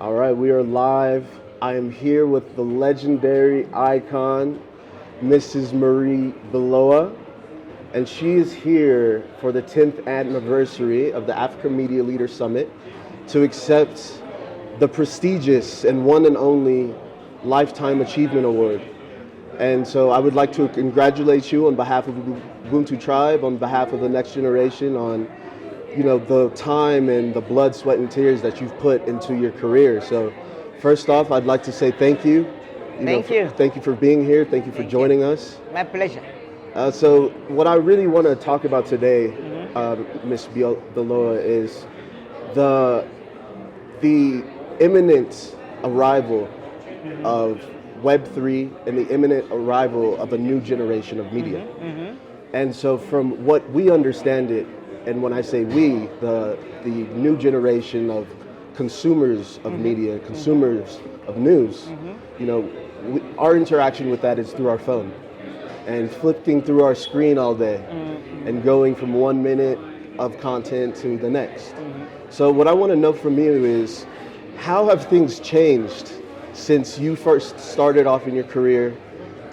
All right, we are live. I am here with the legendary icon, Mrs. Marie Biloa, and she is here for the 10th anniversary of the AllAfrica Media Leaders Summit to accept the prestigious and one and only Lifetime Achievement Award. And so I would like to congratulate you on behalf of Ubuntu Tribe, on behalf of the next generation, on the time and the blood, sweat, and tears that you've put into your career. So first off, I'd like to say thank you. Thank you. Thank you for being here. Thank you for joining us. My pleasure. So what I really want to talk about today, Ms. Biloa, is the imminent arrival of Web3 and the imminent arrival of a new generation of media. And so from what we understand it, and when I say we, the new generation of consumers of media, consumers of news, our interaction with that is through our phone and flipping through our screen all day and going from 1 minute of content to the next. So what I want to know from you is, how have things changed since you first started off in your career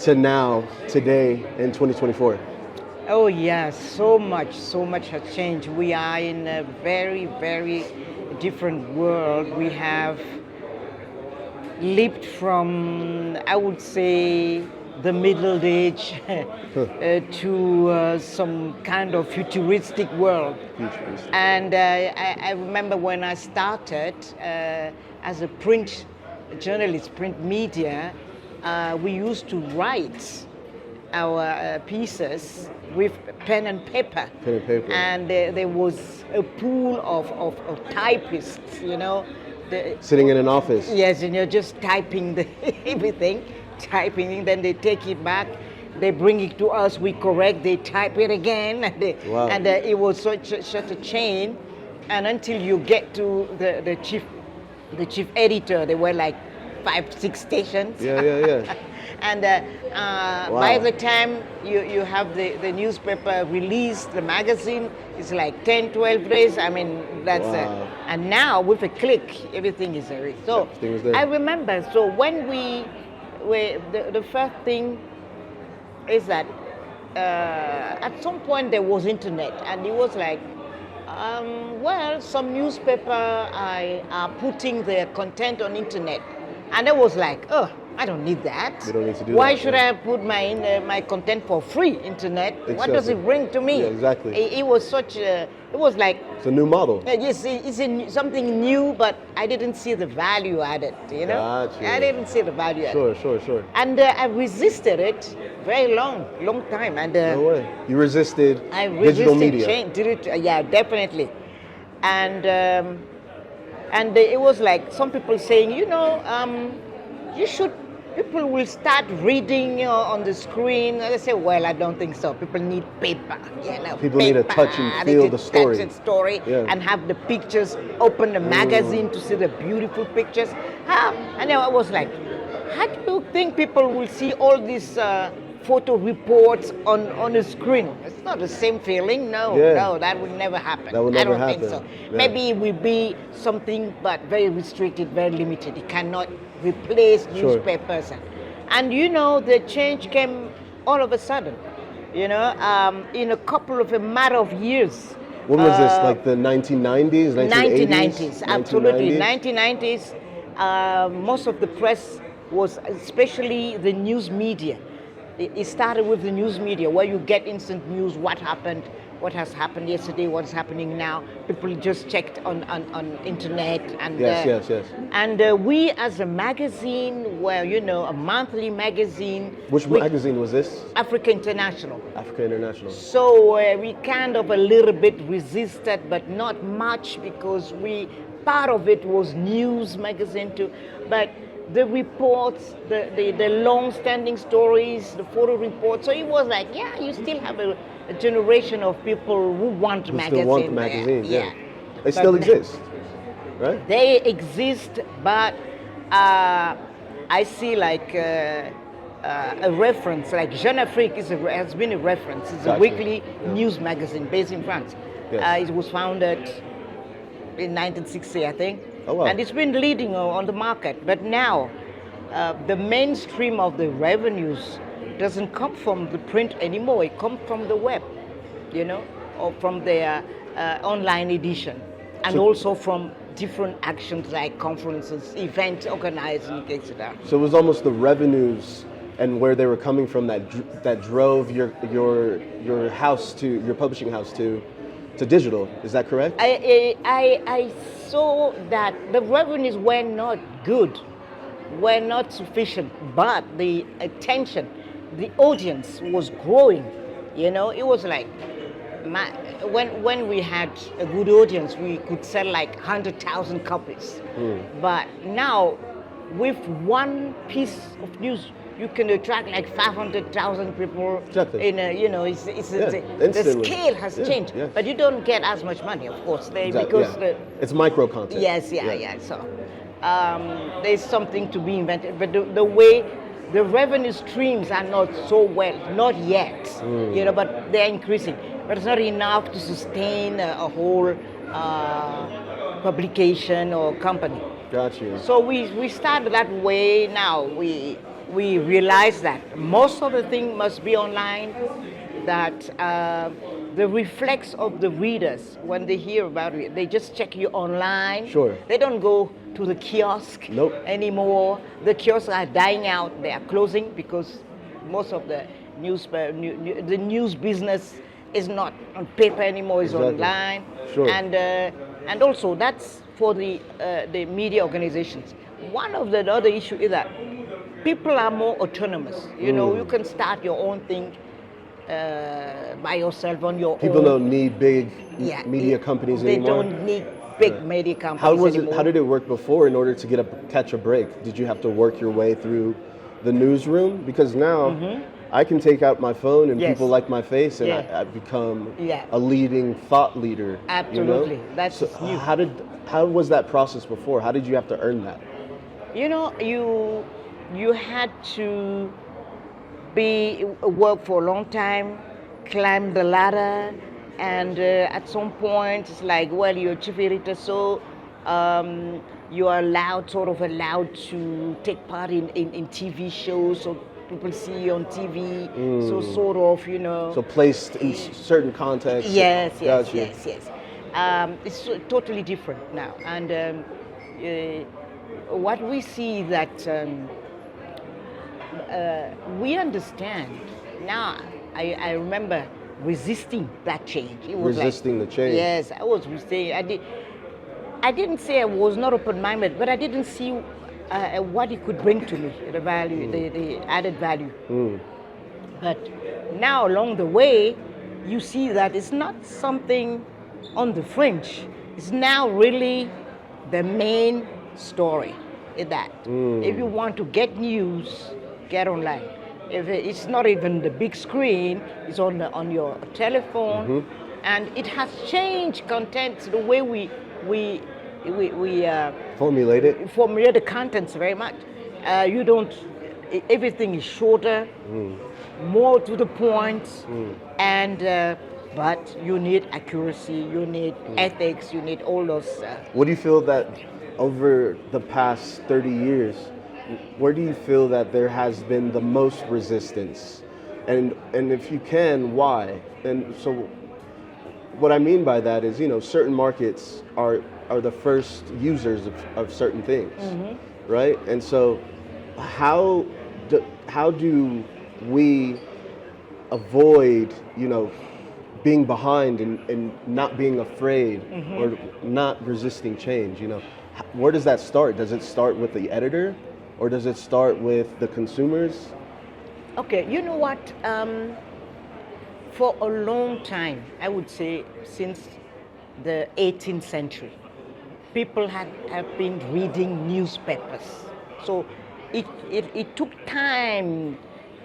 to now, today in 2024? Oh yes, so much has changed. We are in a very, very different world. We have leaped from, I would say, the Middle Age to some kind of futuristic world. And I remember when I started as a print journalist, print media, we used to write our pieces with pen and paper. And there was a pool of typists, sitting in an office. Yes, and you're just typing everything, then they take it back, they bring it to us, we correct, they type it again, and it was such a chain. And until you get to the chief editor, there were like 5-6 stations. Yeah. And by the time you have the newspaper released, the magazine, it's like 10-12 days. I mean, that's and now with a click, everything is there. So I remember, so when the first thing is that at some point there was internet, and it was like, some newspaper are putting their content on internet. And I was like, I don't need that. You don't need to do Why that. should I put my content for free internet? Exactly. What does it bring to me? Yeah, exactly. It was like... It's a new model. Yes, it's something new, but I didn't see the value added, Gotcha. I didn't see the value added. Sure. And I resisted it very long time. And no way. You resisted digital media. Change. Yeah, definitely. And it was like some people saying, people will start reading on the screen. And I say, well, I don't think so. People need paper. People need to touch and feel the story. Touch the story and have the pictures, open the magazine to see the beautiful pictures. And I was like, how do you think people will see all these photo reports on a screen? It's not the same feeling. No, that would never happen. That would never I don't happen. think so. Yeah. Maybe it will be something, but very restricted, very limited. It cannot replace newspapers. And the change came all of a sudden, in a matter of years. When was this, like the 1990s, 1980s? 1990s, absolutely. 1990s, most of the press was, especially the news media. It started with the news media, where you get instant news, what happened, what has happened yesterday, what's happening now. People just checked on internet. And yes. And we as a magazine were, a monthly magazine. Which magazine was this? Africa International. Africa International. So we kind of a little bit resisted, but not much, because part of it was news magazine too. But the reports, the long-standing stories, the photo reports. So it was like, you still have a generation of people who want magazines. Still want magazines, yeah. They still exist, right? They exist, but I see like a reference, like Jeune Afrique has been a reference. It's a weekly news magazine based in France. It was founded in 1960, I think. Oh, wow. And it's been leading on the market. But now, the mainstream of the revenues doesn't come from the print anymore. It comes from the web, or from their online edition, and also from different actions like conferences, event organizing, etc. So it was almost the revenues and where they were coming from that drove your house your publishing house to digital. Is that correct? I saw that the revenues were not good, were not sufficient, but the attention, the audience was growing. It was like when we had a good audience, we could sell like 100,000 copies. But now, with one piece of news, you can attract like 500,000 people. Exactly. The scale has changed, but you don't get as much money, of course, because it's micro content. Yes, yeah. So there's something to be invented, but the way the revenue streams are not so well, not yet, but they're increasing. But it's not enough to sustain a whole publication or company. Got you. So we started that way. Now we realize that most of the thing must be online, that the reflex of the readers when they hear about it, they just check you online. Sure. They don't go to the kiosk anymore. The kiosks are dying out. They are closing because most of the news business is not on paper anymore. It's online. Sure. And also that's for the media organizations. One of the other issue is that people are more autonomous. You can start your own thing by yourself on your own. People don't need big media companies anymore. They don't need big media companies anymore. How did it work before in order to catch a break? Did you have to work your way through the newsroom? Because now I can take out my phone and people like my face and I become a leading thought leader. Absolutely. That's new. How was that process before? How did you have to earn that? You had to work for a long time, climb the ladder, and at some point it's like, well, you're a chief editor, so you are allowed to take part in TV shows, so people see you on TV, so So placed in certain contexts. Yes. It's totally different now, and what we see that we understand now. I remember resisting that change. It was resisting the change. Yes, I was resisting. I didn't say I was not open-minded, but I didn't see what it could bring to me, the value, the added value. But now along the way, you see that it's not something on the fringe. It's now really the main story. Is that if you want to get news, get online. If it's not even the big screen, it's on your telephone, and it has changed content, the way we formulate the contents very much. Everything is shorter, more to the point, and but you need accuracy, you need ethics, you need all those. What do you feel that over the past 30 years, where do you feel that there has been the most resistance? And if you can, why? And so what I mean by that is, certain markets are the first users of certain things, right? And so how do we avoid, being behind and not being afraid or not resisting change? Where does that start? Does it start with the editor, or does it start with the consumers? Okay, you know what? For a long time, I would say since the 18th century, people have been reading newspapers. So it took time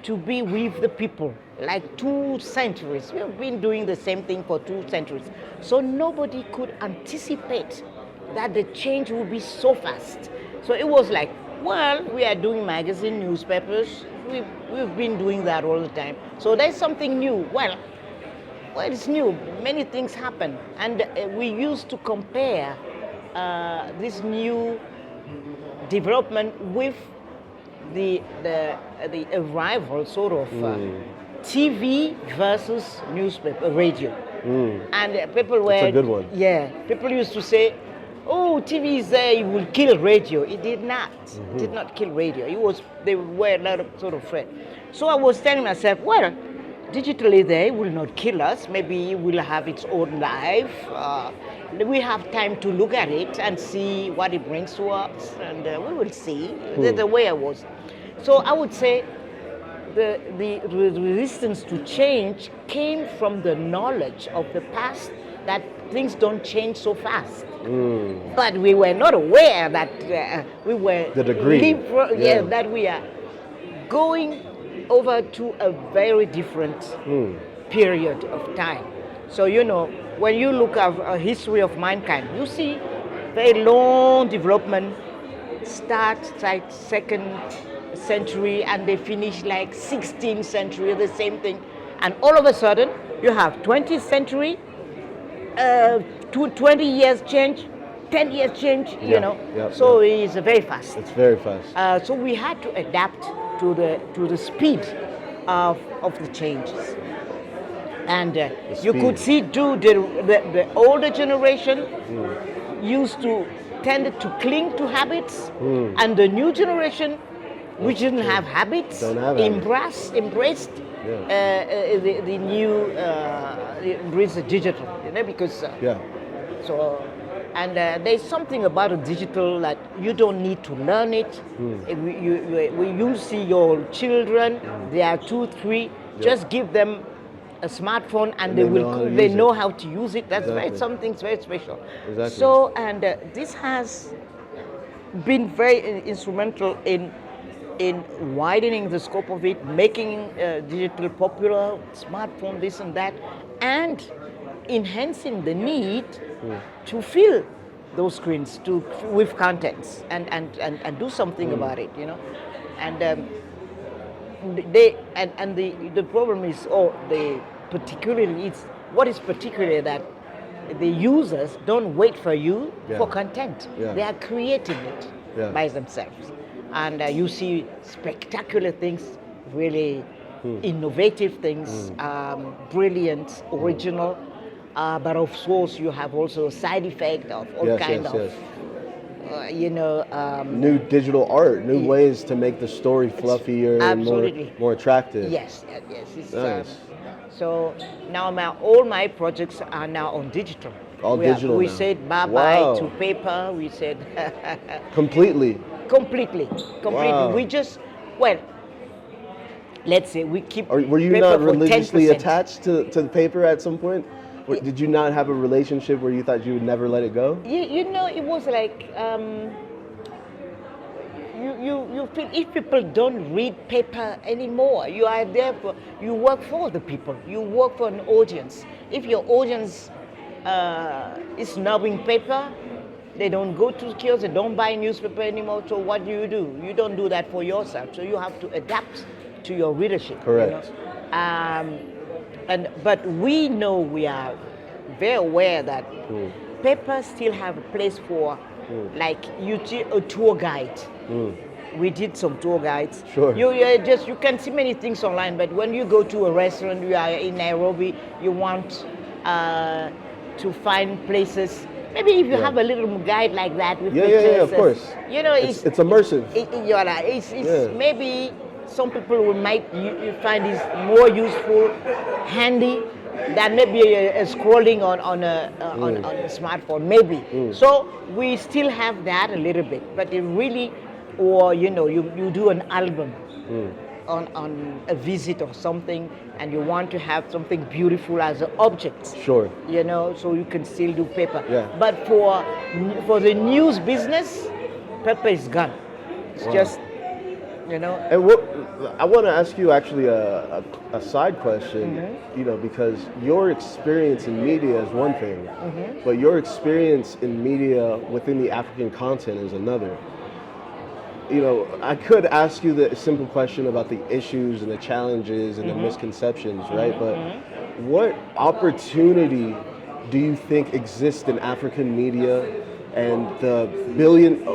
to be with the people, like 2 centuries. We've been doing the same thing for 2 centuries. So nobody could anticipate that the change would be so fast. So it was like, well, we are doing magazine, newspapers. We've been doing that all the time. So there's something new. Well, it's new. Many things happen. And we used to compare this new development with the arrival sort of TV versus newspaper, radio. And people were. That's a good one. Yeah, people used to say, "Oh, TV is there; it will kill radio." It did not. It did not kill radio. They were a lot of sort of afraid. So I was telling myself, well, digitally there it will not kill us. Maybe it will have its own life. We have time to look at it and see what it brings to us, and we will see. That's the way I was. So I would say the resistance to change came from the knowledge of the past that things don't change so fast. But we were not aware that we were the degree. That we are going over to a very different period of time. So when you look at a history of mankind, you see very long development start like 2nd century and they finish like 16th century, the same thing. And all of a sudden, you have 20th century, 20 years change, 10 years change, So it's very fast. It's very fast. So we had to adapt to the speed of the changes. And you could see too, the older generation used to tend to cling to habits, and the new generation, which didn't have habits, embraced the new embrace the digital, because so. And there's something about a digital that you don't need to learn it. You see your children, they are 2, 3, just give them a smartphone and they know how to use it. That's something very special. Exactly. So, and this has been very instrumental in widening the scope of it, making digital popular, smartphone, this and that, and enhancing the need to fill those screens with contents and do something about it, And the problem is, what is particularly that the users don't wait for you for content. They are creating it by themselves. And you see spectacular things, really innovative things, brilliant, original. But of course, you have also a side effect of all kind of, new digital art, new ways to make the story fluffier and more attractive. Yes. It's, nice. So now all my projects are now on digital. Digital. We said bye-bye to paper. We said completely. Wow. We just let's say we keep. Were you not religiously attached to the paper at some point? Did you not have a relationship where you thought you would never let it go? It was like you feel if people don't read paper anymore, you are there you work for the people, you work for an audience. If your audience is snubbing paper, they don't go to kiosks, they don't buy newspaper anymore. So what do? You don't do that for yourself. So you have to adapt to your readership. Correct. But we know, we are very aware that paper still have a place for, like a tour guide. We did some tour guides. Sure. You can see many things online, but when you go to a restaurant, you are in Nairobi, you want to find places. Maybe if you have a little guide like that with pictures. Yeah, of course. It's immersive. It's maybe. Some people might find this more useful, handy than maybe scrolling on a smartphone, maybe. So we still have that a little bit, but it really, or you do an album on a visit or something, and you want to have something beautiful as an object. Sure. So you can still do paper. Yeah. But for the news business, paper is gone. It's just. And I want to ask you actually a side question, because your experience in media is one thing, but your experience in media within the African continent is another. I could ask you the simple question about the issues and the challenges and the misconceptions, right? But what opportunity do you think exists in African media and the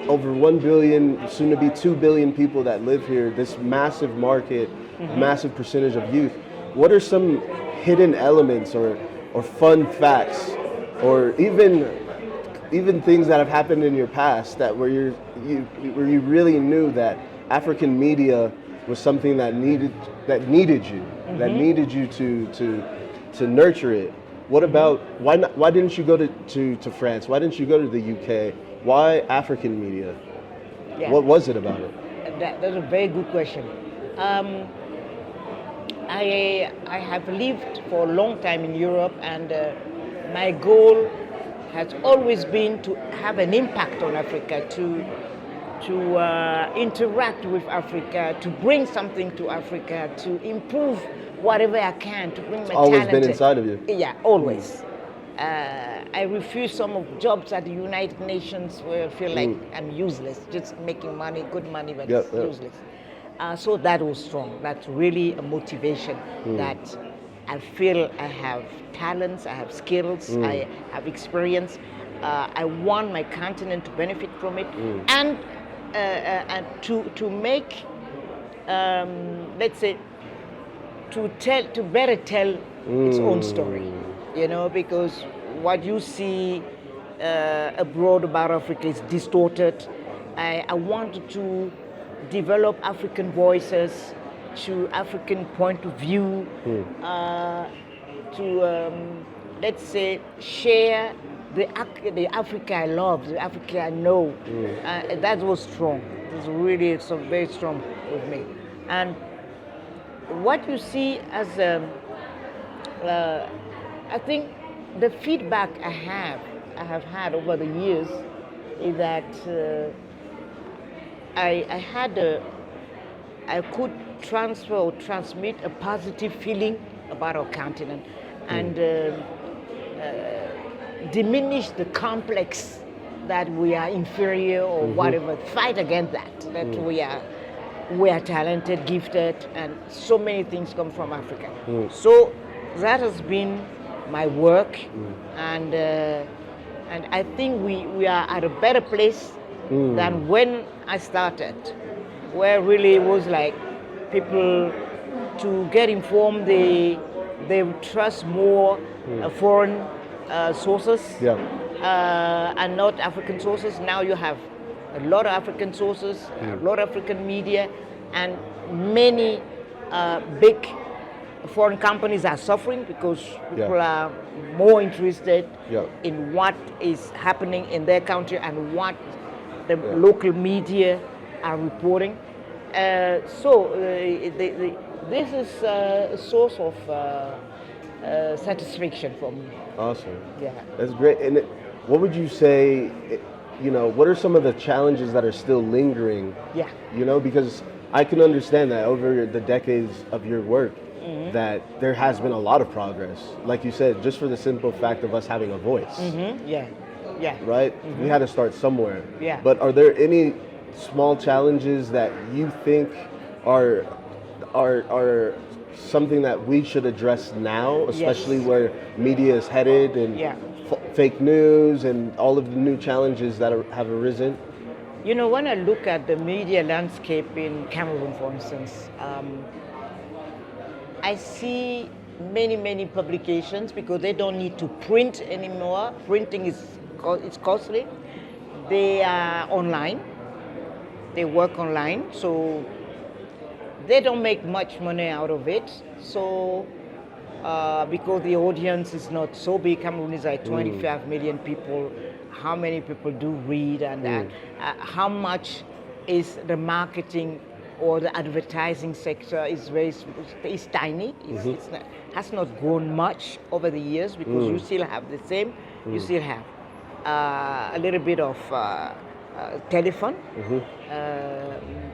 over 1 billion, soon to be 2 billion people that live here, this massive market, massive percentage of youth, what are some hidden elements or fun facts, or even things that have happened in your past that where you really knew that African media was something that needed you, that needed you to nurture it? What about why didn't you go to France? Why didn't you go to the UK? Why African media? Yeah. What was it about it? That's a very good question. I have lived for a long time in Europe, and my goal has always been to have an impact on Africa, to interact with Africa, to bring something to Africa, to improve whatever I can, to bring my talent. Always been inside of you. Yeah, always. I refuse some of jobs at the United Nations where I feel like I'm useless, just making money, good money, but it's useless. So that was strong. That's really a motivation that I feel I have talents, I have skills, I have experience. I want my continent to benefit from it, and to make, let's say, to better tell its own story, because what you see abroad about Africa is distorted. I wanted to develop African voices, to African point of view, to let's say share the Africa I love, the Africa I know. That was strong. It was really very strong with me. And what you see as I think the feedback I have had over the years is that I could transfer or transmit a positive feeling about our continent, and diminish the complex that we are inferior or whatever. Fight against that we are talented, gifted, and so many things come from Africa. So that has been my work, and I think we are at a better place than when I started, where really it was like people to get informed, they trust more foreign sources and not African sources. Now you have a lot of African sources, a lot of African media, and many big foreign companies are suffering because people are more interested in what is happening in their country and what the local media are reporting. So this is a source of satisfaction for me. Awesome. Yeah. That's great. And what would you say, what are some of the challenges that are still lingering? Yeah. Because I can understand that over the decades of your work, that there has been a lot of progress. Like you said, just for the simple fact of us having a voice. Yeah. Yeah. Right? We had to start somewhere. Yeah. But are there any small challenges that you think are something that we should address now, especially where media is headed, and fake news and all of the new challenges that have arisen? When I look at the media landscape in Cameroon, for instance, I see many publications, because they don't need to print anymore. Printing it's costly. They are online. They work online, so they don't make much money out of it. So because the audience is not so big, Cameroon is like 25 million people. How many people do read, and how much is the marketing or the advertising sector is tiny. It's not, has not grown much over the years, because you still have the same. You still have a little bit of telephone,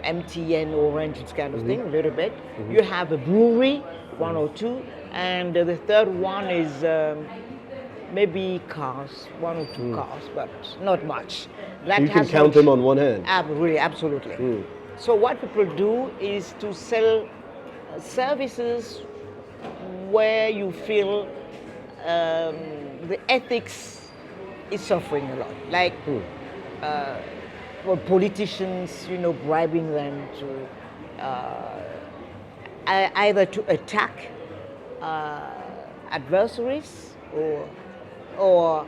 MTN, Orange, this kind of thing, a little bit. You have a brewery, one or two, and the third one is maybe cars, one or two cars, but not much. That you can count them on one hand. Really, absolutely. So what people do is to sell services where you feel the ethics is suffering a lot. Like for politicians, bribing them to either to attack adversaries or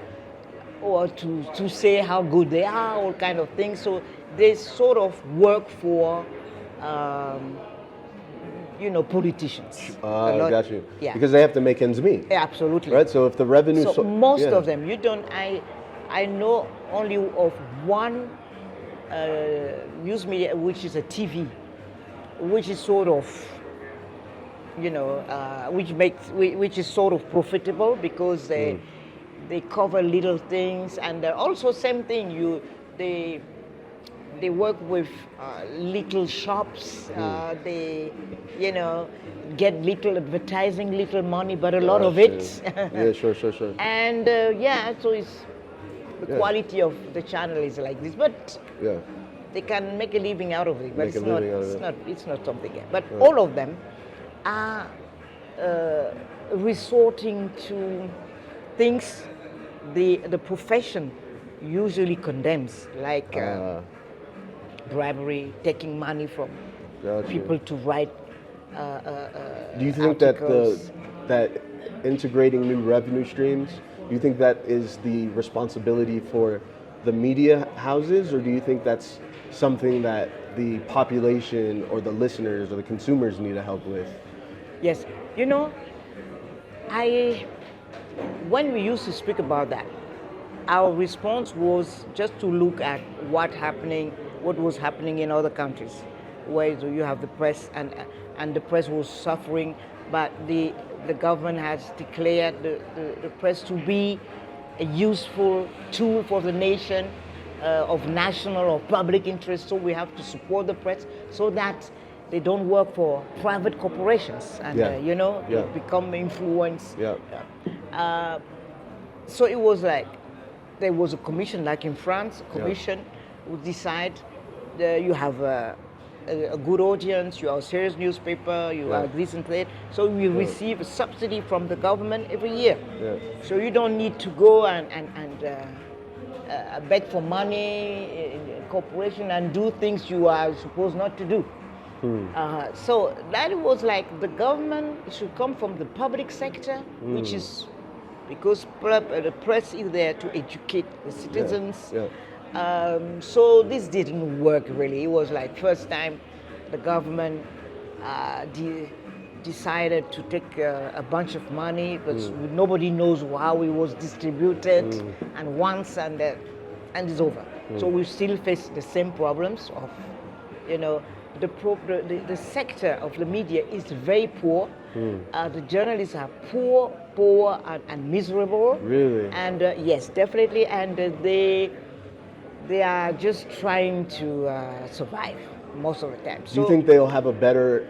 to say how good they are, all kind of things. So they sort of work for politicians. I got you. Yeah. Because they have to make ends meet. Yeah, absolutely. Right. So if the revenue, so most of them, I know only of one news media, which is a TV, which is sort of, which is sort of profitable because they cover little things, and also same thing. They work with little shops. They, get little advertising, little money, but a lot of it. Yeah, sure. And so it's the quality of the channel is like this, but they can make a living out of it. But it's not something. But all of them are resorting to things the profession usually condemns, like bribery, taking money from people to write. Do you think articles. that integrating new revenue streams, do you think that is the responsibility for the media houses, or do you think that's something that the population or the listeners or the consumers need to help with? Yes, when we used to speak about that, our response was just to look at what was happening in other countries, where you have the press and the press was suffering, but the government has declared the press to be a useful tool for the nation, of national or public interest. So we have to support the press so that they don't work for private corporations and become influenced. So it was like there was a commission, like in France, a commission would decide you have a good audience, you are a serious newspaper, you are this and that. So we receive a subsidy from the government every year. So you don't need to go and beg for money in corporation and do things you are supposed not to do. So that was like the government should come from the public sector, which is because the press is there to educate the citizens. So this didn't work really. It was like first time the government decided to take a bunch of money, but nobody knows how it was distributed, and once and it's over. So we still face the same problems of, the sector of the media is very poor. The journalists are poor and miserable. Really? And yes, definitely. And they are just trying to survive most of the time. Do you think they'll have a better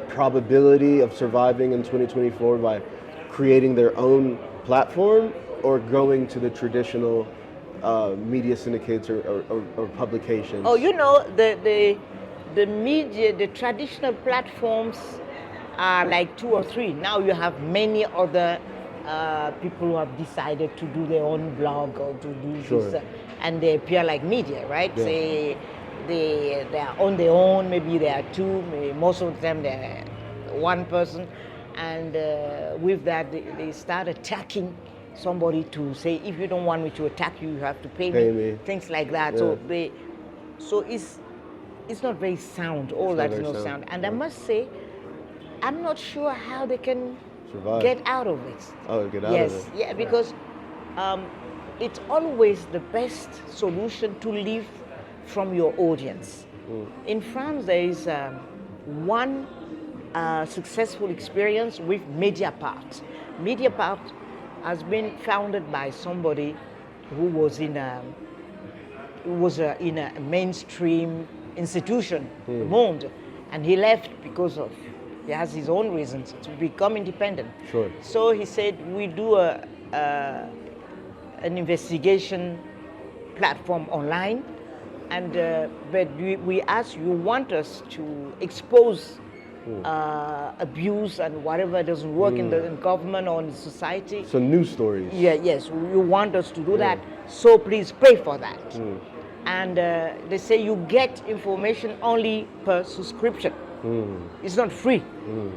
probability of surviving in 2024 by creating their own platform or going to the traditional media syndicates or publications? Oh, the media, the traditional platforms are like 2 or 3. Now you have many other people who have decided to do their own blog or to do this, and they appear like media, right? They are on their own. Maybe they are 2. Maybe most of the time they're 1 person, and with that they start attacking somebody to say, if you don't want me to attack you, you have to pay me. Things like that. So it's not very sound. All that is not sound. And I must say, I'm not sure how they can get out of it. Oh, get out of it. Yeah, because it's always the best solution to live from your audience. In France, there is one successful experience with Mediapart. Mediapart has been founded by somebody who was in a mainstream institution, Le Monde, and he left because he has his own reasons to become independent. So he said, we do an investigation platform online, and but we ask, you want us to expose abuse and whatever doesn't work in the government or in the society. So news stories. Yes, you want us to do that, so please pay for that. and they say you get information only per subscription. It's not free,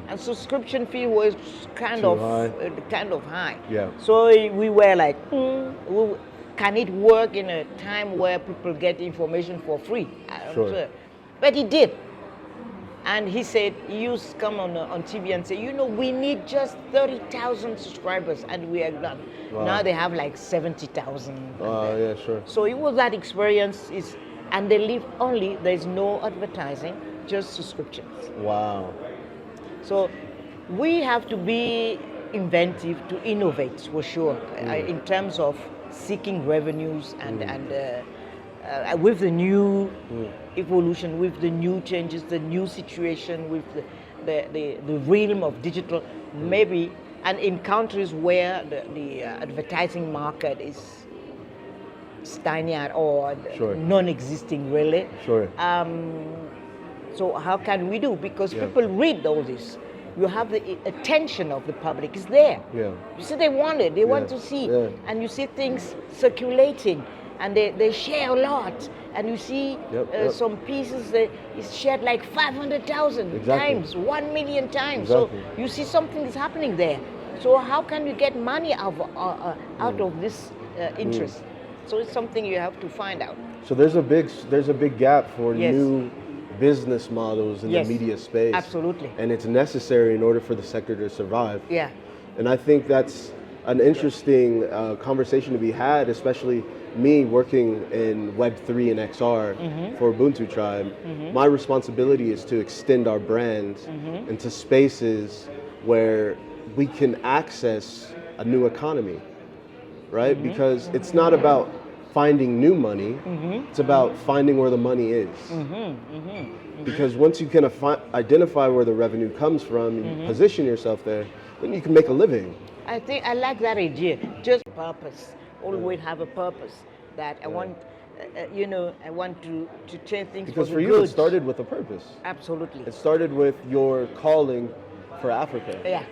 and subscription fee was kind Too of high. Yeah. So we were like, can it work in a time where people get information for free? I'm sure. But it did. And he said, he used to come on TV and say, we need just 30,000 subscribers, and we are done. Wow. Now they have like 70,000. Yeah, sure. So it was that experience, and they live only, there's no advertising, just subscriptions. Wow. So we have to be inventive to innovate, for sure, in terms of seeking revenues and with the new evolution, with the new changes, the new situation, with the realm of digital, maybe, and in countries where the advertising market is stymied or non-existing, really. Sure. So how can we do? Because people read all this. You have the attention of the public is there. Yeah. You see, they want it. They want to see. Yeah. And you see things circulating, and they share a lot. And you see some pieces that is shared like 500,000 times, 1 million times. Exactly. So you see something is happening there. So how can you get money out of this interest? So it's something you have to find out. So there's a big gap for new business models in the media space. Absolutely. And it's necessary in order for the sector to survive. Yeah. And I think that's an interesting conversation to be had, especially me working in Web3 and XR for Ubuntu Tribe. My responsibility is to extend our brand into spaces where we can access a new economy, right? Because it's not about finding new money, it's about finding where the money is. Because once you can identify where the revenue comes from, and position yourself there, then you can make a living. I think I like that idea. Just purpose. Always have a purpose. That I want, I want to change things. Because for you, good. it started with a purpose. Absolutely. It started with your calling for Africa. Yeah,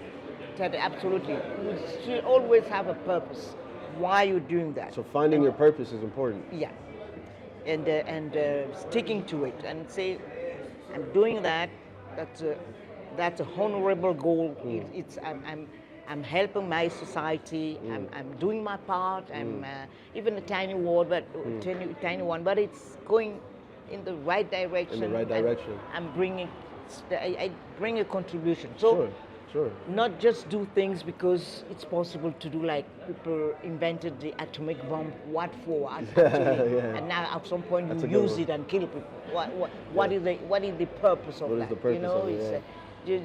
absolutely. You should always have a purpose. Why you're doing that. So finding your purpose is important. Yeah, and sticking to it and say, I'm doing that. That's a honorable goal. It's I'm helping my society. I'm doing my part. I'm even a tiny one, tiny one, but it's going in the right direction. In the right direction. I'm bringing. I bring a contribution. So. Sure. Not just do things because it's possible to do, like people invented the atomic bomb. What for? Actually, and now at some point you use it and kill people. What is the purpose of that? What is the purpose of it?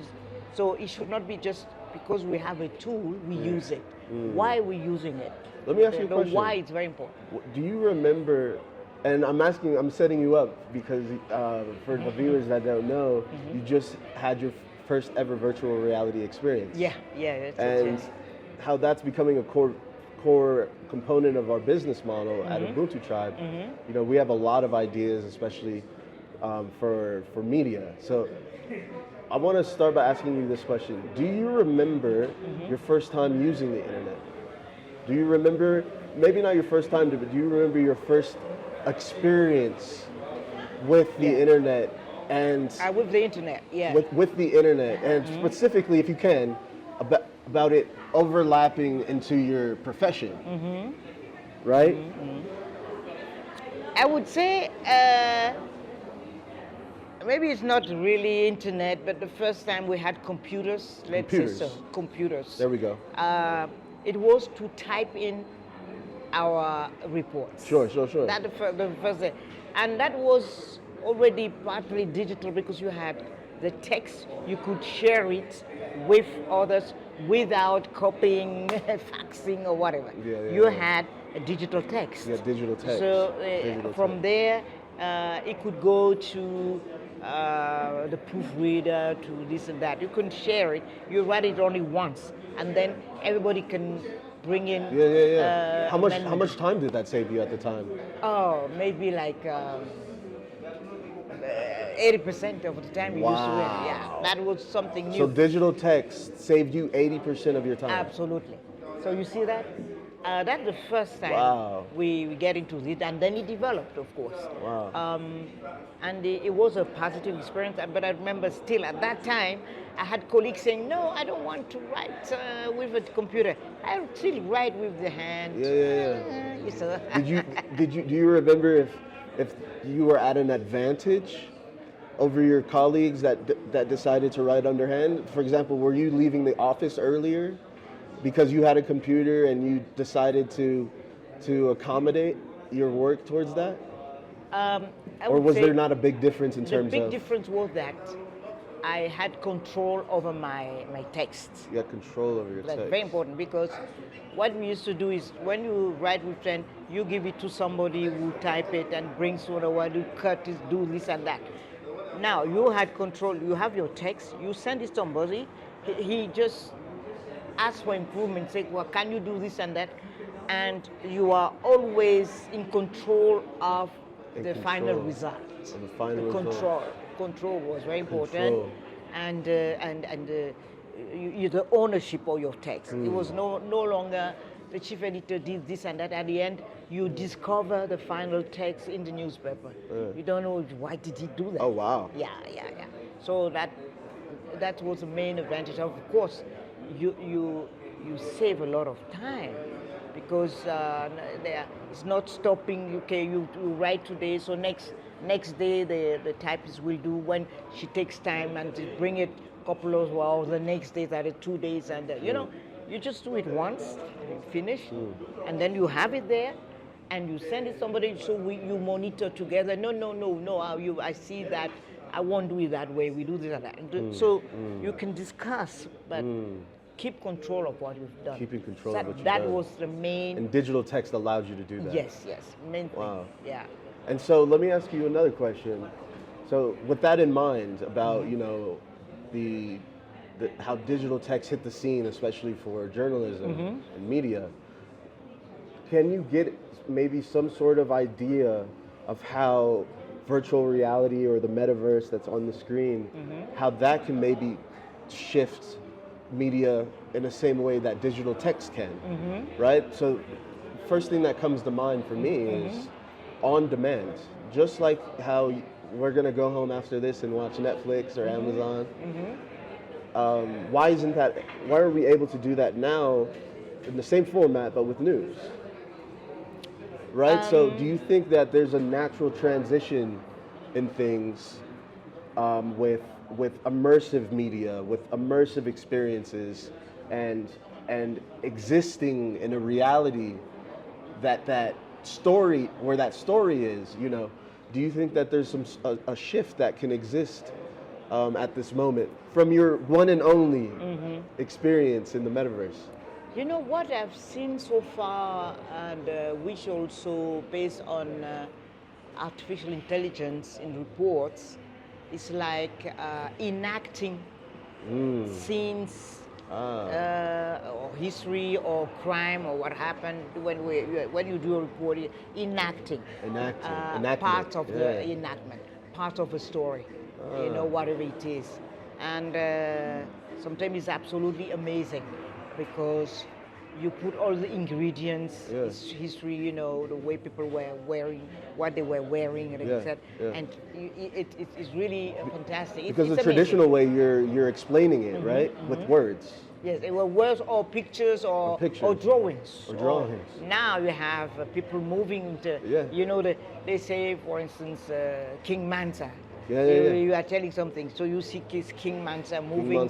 So it should not be just because we have a tool we use it. Why are we using it? Let me ask you a question. Why it's very important. Do you remember? And I'm setting you up because for the viewers that don't know, you just had your first ever virtual reality experience. Yeah. And how that's becoming a core component of our business model at Ubuntu Tribe. We have a lot of ideas, especially for media. So I want to start by asking you this question. Do you remember your first time using the internet? Do you remember, maybe not your first time, but do you remember your first experience with the internet? And with the internet, with the internet, and specifically, if you can, about it overlapping into your profession, right? I would say maybe it's not really internet, but the first time we had computers, say so, computers. There we go. It was to type in our reports. Sure. That the first day, and that was already partly digital because you had the text, you could share it with others without copying, faxing or whatever. You had a digital text. Yeah, digital text. So from there, it could go to the proofreader, to this and that. You couldn't share it. You write it only once, and then everybody can bring in. How much time did that save you at the time? Oh, maybe like 80% of the time you used to win. Yeah, that was something new. So digital text saved you 80% of your time. Absolutely. So you see that? That's the first time Wow. we get into it, and then it developed, of course. Wow. And it was a positive experience. But I remember still at that time, I had colleagues saying, "No, I don't want to write with a computer. I still write with the hand." Yeah. Yes, sir. Do you remember if you were at an advantage over your colleagues that decided to write underhand? For example, were you leaving the office earlier because you had a computer and you decided to accommodate your work towards that? Or was there not a big difference in terms of? The big difference was that I had control over my texts. You had control over your That's text. very important, because what we used to do is when you write with pen, you give it to somebody who type it and brings what you cut it, do this and that. Now you had control. You have your text. You send it to somebody. He just asks for improvement. Say, well, can you do this and that? And you are always in control of the final result. Of the final result. Control was very important. Control. And the ownership of your text. It was no longer the chief editor did this and that. At the end, you discover the final text in the newspaper. You don't know why did he do that. Oh wow. Yeah. So that was the main advantage. Of course, you save a lot of time, because it's not stopping. Okay, you write today, so next day the typist will do when she takes time and to bring it a couple of hours. The next day, that is 2 days, and you just do it once, you finish, and then you have it there, and you send it to somebody. So you monitor together. No. I see that. I won't do it that way. We do this and that. So you can discuss, but keep control of what you've done. Keeping control of what you've That done. was the main. And digital text allows you to do that. Yes, main thing. Wow. Yeah. And so let me ask you another question. So with that in mind, about the how digital text hit the scene, especially for journalism and media, can you get maybe some sort of idea of how virtual reality or the metaverse that's on the screen, how that can maybe shift media in the same way that digital text can, right? So first thing that comes to mind for me is on demand. Just like how we're gonna go home after this and watch Netflix or Amazon. Why are we able to do that now in the same format but with news? Right? So do you think that there's a natural transition in things with immersive media, with immersive experiences, and existing in a reality that story, where that story is, do you think that there's a shift that can exist at this moment from your one and only experience in the metaverse? You know what I've seen so far, and which also based on artificial intelligence in reports, is like enacting scenes or history or crime or what happened when you do a report. Enacting part of the enactment, part of a story, whatever it is, and sometimes it's absolutely amazing, because you put all the ingredients, history, the way people were wearing, what they were wearing, and etc. And it's really fantastic. Because it's the traditional way you're explaining it, right, with words. Yes, it were words or pictures or drawings. Or drawings. Now you have people moving into, they say, for instance, King Mansa. You are telling something, so you see King Mansa moving in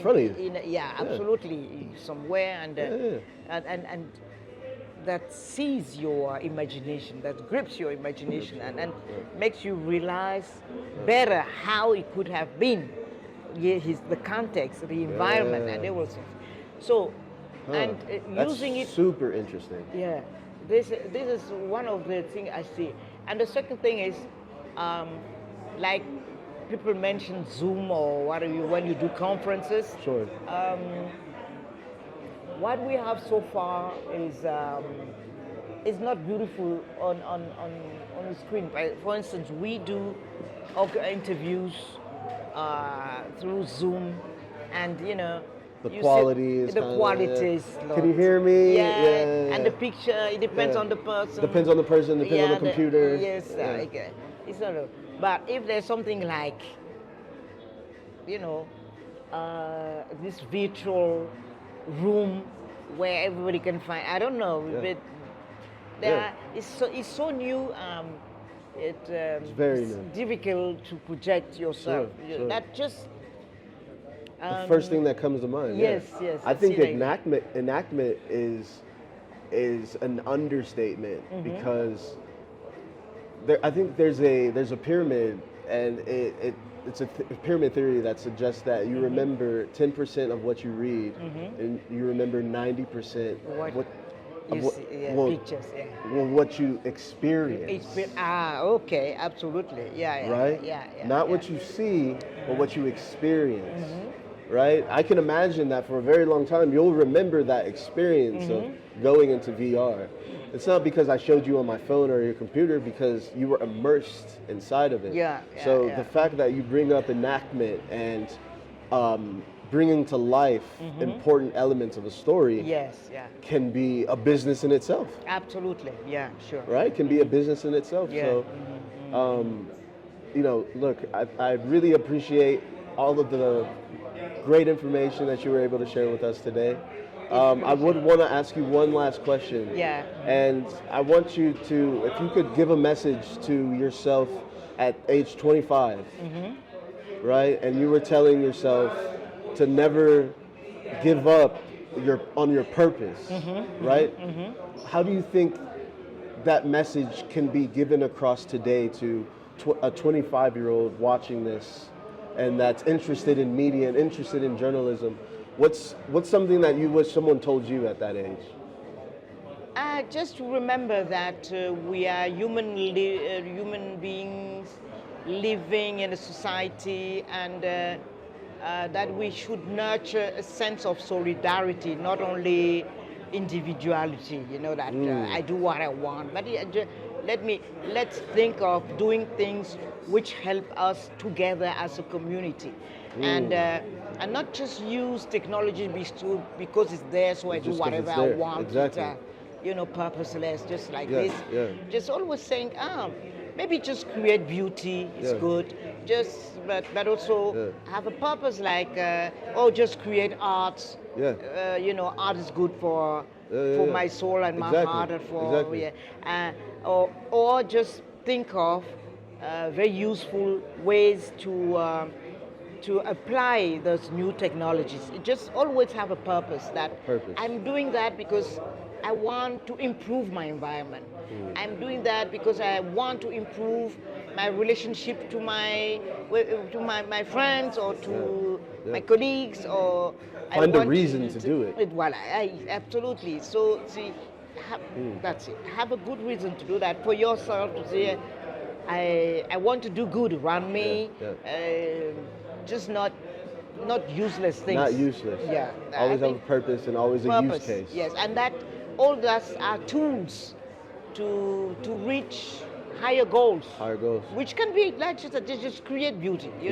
front of you. Absolutely, somewhere, and that sees your imagination, that grips your imagination, and makes you realize better how it could have been, the context, the environment, and everything. So, and using it. That's super interesting. Yeah, this is one of the things I see, and the second thing is, like. People mention Zoom or when you do conferences. Sure. What we have so far is not beautiful on the screen. For instance, we do interviews through Zoom, and The You quality see, is the kinda, qualities. Can you hear me? Yeah, and the picture, it depends on the person. Depends on the person, depends on the computer. Yes, like, it's not a, but if there's something like, you know, this virtual room where everybody can find, I don't know, but it's so new. It's very new. difficult to project yourself. Sure. That just The first thing that comes to mind. Yes, yes. I think like enactment is an understatement because I think there's a pyramid, and it's a pyramid theory that suggests that you remember 10% of what you read, and you remember 90% pictures. what you experience. Okay, absolutely. Right? Not what you see, but what you experience. Right? I can imagine that for a very long time you'll remember that experience of going into VR. It's not because I showed you on my phone or your computer, because you were immersed inside of it. So the fact that you bring up enactment and bringing to life important elements of a story can be a business in itself. Absolutely, yeah, sure. Right? Can be a business in itself. So, look, I really appreciate all of the great information that you were able to share with us today. I would want to ask you one last question. And I want you to, if you could give a message to yourself at age 25, right? And you were telling yourself to never give up on your purpose, right? How do you think that message can be given across today to a 25-year-old watching this and that's interested in media and interested in journalism? What's something that you wish someone told you at that age? Just remember that we are human beings living in a society, and that we should nurture a sense of solidarity, not only individuality. You know, that I do what I want, but let's think of doing things which help us together as a community, and not just use technology because it's there, so I do whatever I want. Exactly. Purposeless, just like this. Just always saying, maybe just create beauty is good. But also have a purpose, like just create art. Art is good for my soul and my heart, and or just think of very useful ways to apply those new technologies. It just always have a purpose. I'm doing that because I want to improve my environment. I'm doing that because I want to improve my relationship to my friends, or to my colleagues, or find a reason to do it. Absolutely. So see, that's it. Have a good reason to do that for yourself, to say, I want to do good around me. Just not useless things. Not useless. Always have a purpose and always a use case. Yes, and that all those are tools to reach higher goals. Which can be like just create beauty. I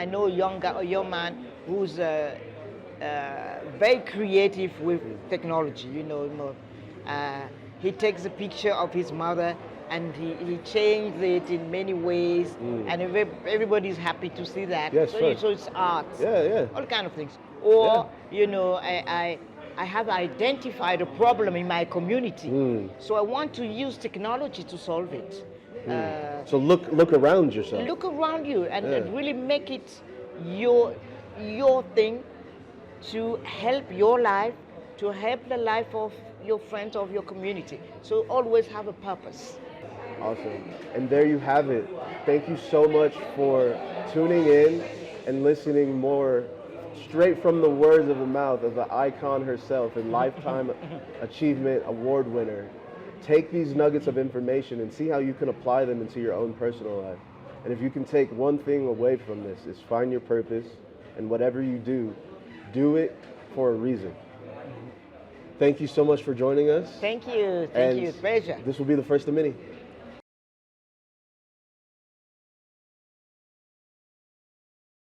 know a young man who's very creative with technology. He takes a picture of his mother, and he changed it in many ways, and everybody's happy to see that. So it's art. All kind of things. Or I have identified a problem in my community, so I want to use technology to solve it. So look around yourself. Look around you, and really make it your thing, to help your life, to help the life of your friends, of your community. So always have a purpose. Awesome. And there you have it. Thank you so much for tuning in and listening more straight from the words of the mouth of the icon herself and Lifetime Achievement Award winner. Take these nuggets of information and see how you can apply them into your own personal life. And if you can take one thing away from this, is find your purpose, and whatever you do it for a reason. Thank you so much for joining us. Thank you. Pleasure. This will be the first of many.